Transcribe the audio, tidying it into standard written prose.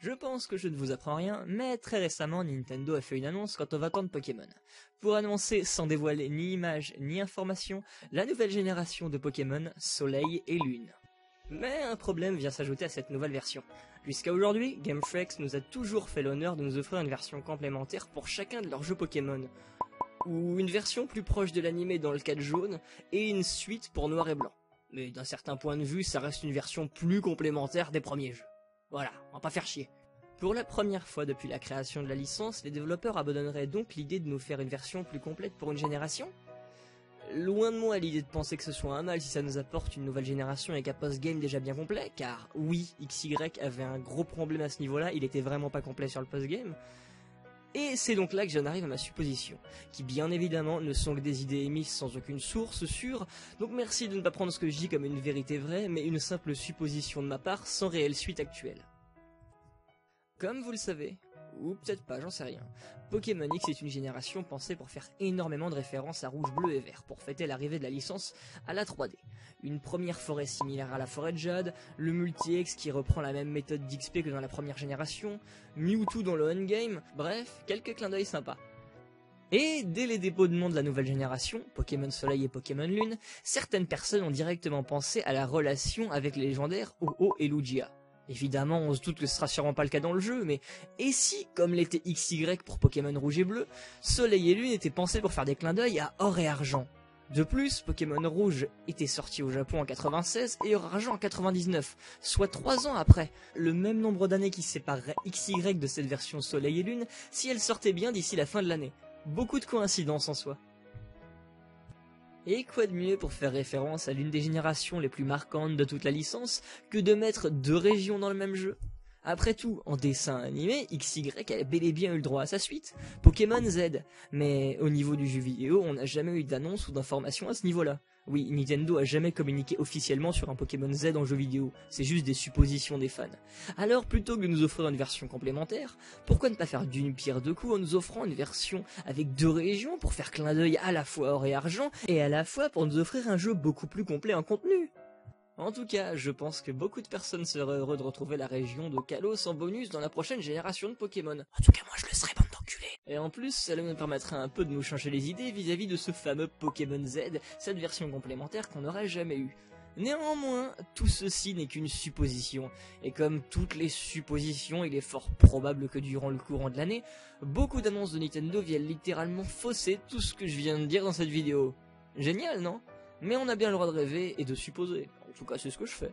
Je pense que je ne vous apprends rien, mais très récemment Nintendo a fait une annonce quant aux 20 ans de Pokémon. Pour annoncer sans dévoiler ni images ni informations, la nouvelle génération de Pokémon Soleil et Lune. Mais un problème vient s'ajouter à cette nouvelle version. Jusqu'à aujourd'hui, Game Freak nous a toujours fait l'honneur de nous offrir une version complémentaire pour chacun de leurs jeux Pokémon, ou une version plus proche de l'animé dans le cas de jaune, et une suite pour noir et blanc. Mais d'un certain point de vue, ça reste une version plus complémentaire des premiers jeux. Voilà, on va pas faire chier. Pour la première fois depuis la création de la licence, les développeurs abandonneraient donc l'idée de nous faire une version plus complète pour une génération. Loin de moi l'idée de penser que ce soit un mal si ça nous apporte une nouvelle génération avec un post-game déjà bien complet, car oui, XY avait un gros problème à ce niveau-là, il était vraiment pas complet sur le post-game. Et c'est donc là que j'en arrive à ma supposition, qui bien évidemment ne sont que des idées émises sans aucune source sûre, donc merci de ne pas prendre ce que je dis comme une vérité vraie, mais une simple supposition de ma part sans réelle suite actuelle. Comme vous le savez, ou peut-être pas, j'en sais rien, Pokémon X est une génération pensée pour faire énormément de références à rouge, bleu et vert, pour fêter l'arrivée de la licence à la 3D. Une première forêt similaire à la forêt de Jade, le multi-X qui reprend la même méthode d'XP que dans la première génération, Mewtwo dans le endgame, bref, quelques clins d'œil sympas. Et dès les dépôts de nom de la nouvelle génération, Pokémon Soleil et Pokémon Lune, certaines personnes ont directement pensé à la relation avec les légendaires Ho-Oh et Lugia. Évidemment, on se doute que ce sera sûrement pas le cas dans le jeu, mais et si, comme l'était XY pour Pokémon Rouge et Bleu, Soleil et Lune étaient pensés pour faire des clins d'œil à Or et Argent. De plus, Pokémon Rouge était sorti au Japon en 96 et Or Argent en 99, soit 3 ans après, le même nombre d'années qui séparerait XY de cette version Soleil et Lune si elle sortait bien d'ici la fin de l'année. Beaucoup de coïncidences en soi. Et quoi de mieux pour faire référence à l'une des générations les plus marquantes de toute la licence que de mettre deux régions dans le même jeu? Après tout, en dessin animé, XY a bel et bien eu le droit à sa suite, Pokémon Z. Mais au niveau du jeu vidéo, on n'a jamais eu d'annonce ou d'information à ce niveau-là. Oui, Nintendo a jamais communiqué officiellement sur un Pokémon Z en jeu vidéo, c'est juste des suppositions des fans. Alors plutôt que de nous offrir une version complémentaire, pourquoi ne pas faire d'une pierre deux coups en nous offrant une version avec deux régions pour faire clin d'œil à la fois or et argent, et à la fois pour nous offrir un jeu beaucoup plus complet en contenu? En tout cas, je pense que beaucoup de personnes seraient heureux de retrouver la région de Kalos en bonus dans la prochaine génération de Pokémon. En tout cas, moi je le serais, bande d'enculés. Et en plus, cela nous permettra un peu de nous changer les idées vis-à-vis de ce fameux Pokémon Z, cette version complémentaire qu'on n'aurait jamais eue. Néanmoins, tout ceci n'est qu'une supposition, et comme toutes les suppositions, il est fort probable que durant le courant de l'année, beaucoup d'annonces de Nintendo viennent littéralement fausser tout ce que je viens de dire dans cette vidéo. Génial, non? Mais on a bien le droit de rêver et de supposer. En tout cas, c'est ce que je fais.